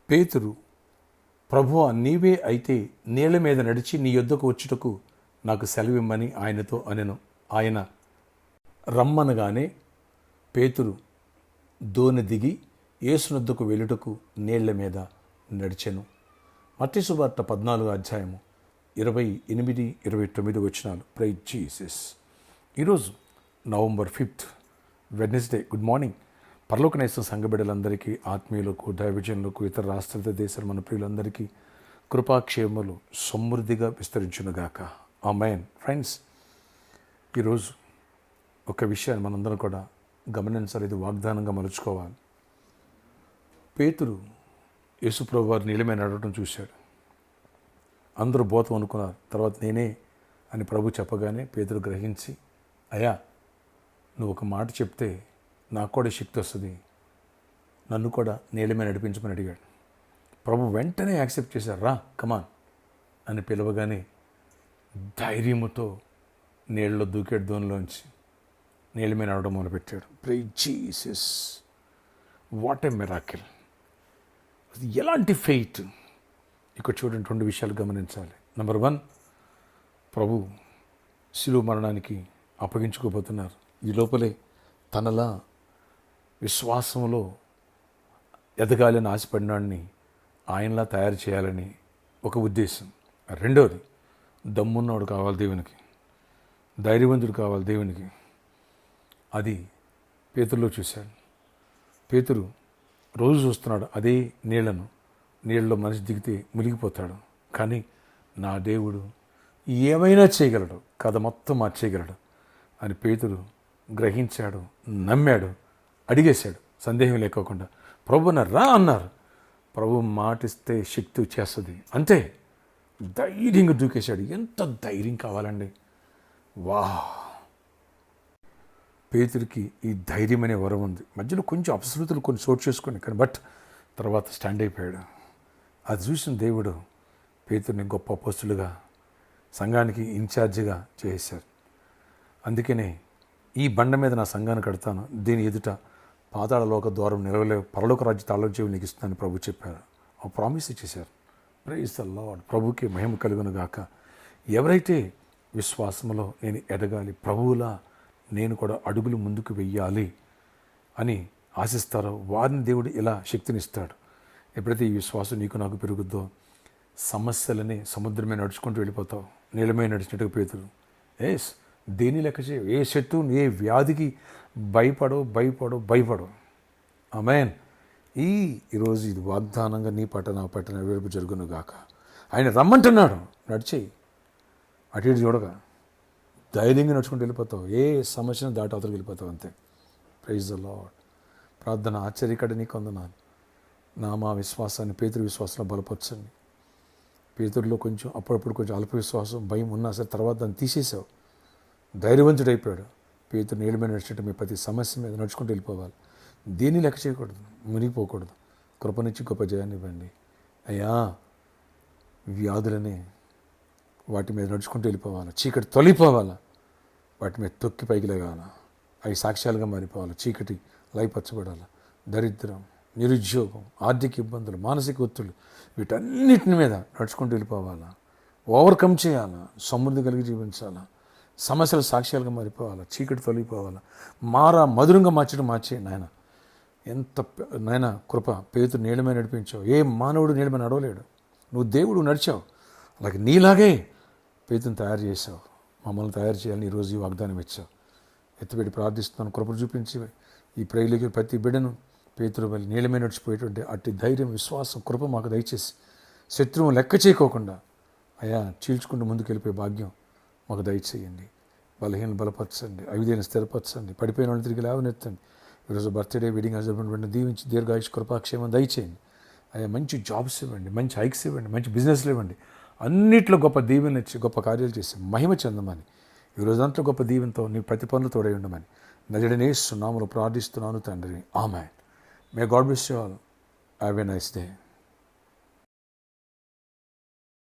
పేతురు, ప్రభువా నీవే అయితే నీళ్ల మీద నడిచి నీ యొద్దకు వచ్చుటకు నాకు సెలవిమ్మని ఆయనతో అనెను. ఆయన రమ్మనగానే పేతురు దోణి దిగి యేసునొద్దకు వెళ్ళుటకు నీళ్ల మీద నడిచెను. మత్తయి సువార్త 14 అధ్యాయము 28, 29 వచనాలు. Praise Jesus. ఈరోజు నవంబర్ 5 వెడ్నెస్డే. Good morning. పరలోకనేశ్వర సంఘ బిడ్డలందరికీ, ఆత్మీయులకు, దైవజనులకు, ఇతర రాష్ట్ర దేశాల మన ప్రియులందరికీ కృపాక్షేమములు సమృద్ధిగా విస్తరించునుగాక. ఆమేన్. ఫ్రెండ్స్, ఈరోజు ఒక విషయాన్ని మనందరం కూడా గమనించాలి, ఇది వాగ్దానంగా మలుచుకోవాలి. పేతురు యేసుప్రభు వారు నీళ్ళ మీద నడవడం చూశాడు. అందరూ బోతం అనుకున్నారు. తర్వాత నేనే అని ప్రభు చెప్పగానే పేతురు గ్రహించి, అయ్యా నువ్వు ఒక మాట చెప్తే నాకు కూడా శక్తి వస్తుంది, నన్ను కూడా నీళ్ళ మీద నడిపించమని అడిగాడు. ప్రభు వెంటనే యాక్సెప్ట్ చేశారు. రా కమాన్ అని పిలవగానే ధైర్యముతో నీళ్ళలో దూకేడు. దోనిలోంచి నీళ్ళ మీద నడవడం మొదలుపెట్టాడు. Praise Jesus. What a miracle! ఎలాంటి ఫెయిత్! ఇక్కడ చూడండి, 2 విషయాలు గమనించాలి. నెంబర్ 1, ప్రభు శిలువ మరణానికి అప్పగించుకోబోతున్నారు. ఈ లోపలే తనలా విశ్వాసంలో ఎదగాలని ఆశపడినాడిని ఆయనలా తయారు చేయాలని ఒక ఉద్దేశం. రెండవది, దమ్మున్నవాడు కావాలి దేవునికి, ధైర్యవంతుడు కావాలి దేవునికి. అది పేతురులో చూశాడు. పేతురు రోజు చూస్తున్నాడు అదే నీళ్ళలో మనిషి దిగితే మునిగిపోతాడు. కానీ నా దేవుడు ఏమైనా చేయగలడు, కథ మొత్తం మార్చేయగలడు అని పేతురు గ్రహించాడు, నమ్మాడు, అడిగేశాడు సందేహం లేకోకుండా. ప్రభున రా అన్నారు. ప్రభు మాటిస్తే శక్తి వచ్చేస్తుంది. అంతే, ధైర్యంగా దూకేశాడు. ఎంత ధైర్యం కావాలండి! వా! పేతురికి ఈ ధైర్యం అనే వరం ఉంది. మధ్యలో కొంచెం అపశృతులు కొన్ని చోటు చేసుకుని, కానీ బట్ తర్వాత స్టాండ్ అయిపోయాడు. అది చూసిన దేవుడు పేతురిని గొప్ప అపోస్తులుగా, సంఘానికి ఇన్ఛార్జిగా చేశారు. అందుకనే ఈ బండ మీద నా సంఘాన్ని కడతాను, దీని ఎదుట పాతాళలోక ద్వారం నిలవలే, పరలోక రాజ్య తాళం చెవి నీకు ఇస్తానని ప్రభు చెప్పారు. ఆ ప్రామిస్ ఇచ్చేశారు. Praise the lord. ప్రభుకి మహిమ కలుగును గాక. ఎవరైతే విశ్వాసంలో నేను ఎదగాలి, ప్రభువులా నేను కూడా అడుగులు ముందుకు వెయ్యాలి అని ఆశిస్తారో వారిని దేవుడు ఇలా శక్తినిస్తాడు. ఎప్పుడైతే ఈ విశ్వాసం నీకు నాకు పెరుగుద్దో, సమస్యలని సముద్రమే నడుచుకుంటూ వెళ్ళిపోతావు. నీళ్ళమే నడిచినట్టుగా పేతురు. దేని లెక్క చేయవు, ఏ శత్రువు, ఏ వ్యాధికి భయపడవు. ఆమేన్. ఈరోజు ఇది వాగ్దానంగా నీ పట్ల నా పట్ల నెరవేర్పు జరుగును గాక. ఆయన రమ్మంటున్నాడు, నడిచేయి. అటు ఇటు చూడగా ధైర్యంగా నడుచుకుంటూ వెళ్ళిపోతావు. ఏ సమస్యను దాటి అవతలకి వెళ్ళిపోతావు. అంతే. Praise the lord. ప్రార్థన ఆశ్చర్యకడ నీకు వందనాలు. మా విశ్వాసాన్ని పేతురు విశ్వాసంలో బలపరచండి. పేతురులో అప్పుడప్పుడు కొంచెం అల్ప విశ్వాసం, భయం ఉన్నా సరే తర్వాత దాన్ని తీసేసావు. ధైర్యవంతుడైపోయాడు. పేతురు నీళ్ళ మీద నడిచినట్టు మీ ప్రతి సమస్య మీద నడుచుకుంటూ వెళ్ళిపోవాలి. దేన్ని లెక్క చేయకూడదు, మునిగిపోకూడదు. కృపనిచ్చి గొప్ప జయాన్ని ఇవ్వండి అయ్యా. వ్యాధులనే వాటి మీద నడుచుకుంటూ వెళ్ళిపోవాలి. చీకటి తొలిపోవాలా, వాటి మీద తొక్కి పైకి లేగాల. అవి సాక్ష్యాలుగా మారిపోవాలి. చీకటి లయపరచబడాలి. దరిద్రం, నిరుద్యోగం, ఆర్థిక ఇబ్బందులు, మానసిక ఒత్తిళ్ళు, వీటన్నిటిని మీద నడుచుకుంటూ వెళ్ళిపోవాలా. ఓవర్కమ్ చేయాలా. సమృద్ధి కలిగి జీవించాలా. సమస్యలు సాక్ష్యాలుగా మారిపోవాలా. చీకటి తొలగిపోవాలా. మధురంగా మార్చేయండి నాయన. ఎంత నాయన కృప. పేతురు నీళ్ళ మీద నడిపించావు. ఏ మానవుడు నీళ్ళ మీద నడవలేడు. నువ్వు దేవుడు నడిచావు. అలాగే నీలాగే పేతురుని తయారు చేసావు. మమ్మల్ని తయారు చేయాలని ఈరోజు ఈ వాగ్దానం ఇచ్చావు. ఎత్తిపెట్టి ప్రార్థిస్తున్నాను. కృపను చూపించి ఈ ప్రేయలికి ప్రతి బిడ్డను పేతురు వెళ్ళి నీళ్ళ మీద నడిచిపోయేటువంటి అట్టి ధైర్యం, విశ్వాసం, కృప మాకు దయచేసి శత్రువు లెక్క చేయకోకుండా అయ్యా చీల్చుకుంటూ ముందుకు వెళ్ళిపోయే భాగ్యం మాకు దయచేయండి. బలహీనలు బలపరచండి, అవిధేన స్థిరపరచండి, పడిపోయిన వాళ్ళు తిరిగి లేవనెత్తండి. ఈరోజు బర్త్డే, వెడ్డింగ్ హస్బెండ్ దీవించి దీర్ఘాయుష్ కృపాక్షేమం దయచేయండి. అయ్యా మంచి జాబ్స్ ఇవ్వండి, మంచి హైక్స్ ఇవ్వండి, మంచి బిజినెస్లు ఇవ్వండి. అన్నిట్లో గొప్ప దీవెన ఇచ్చి గొప్ప కార్యాలు చేసి మహిమ చెందమని, ఈరోజంతా గొప్ప దీవెనతో నీ ప్రతి పనులు తోడై ఉండమని నజరేయుడైన యేసు నామములో ప్రార్థిస్తున్నాను తండ్రి. ఆమేన్. May God bless you all. Have a nice day.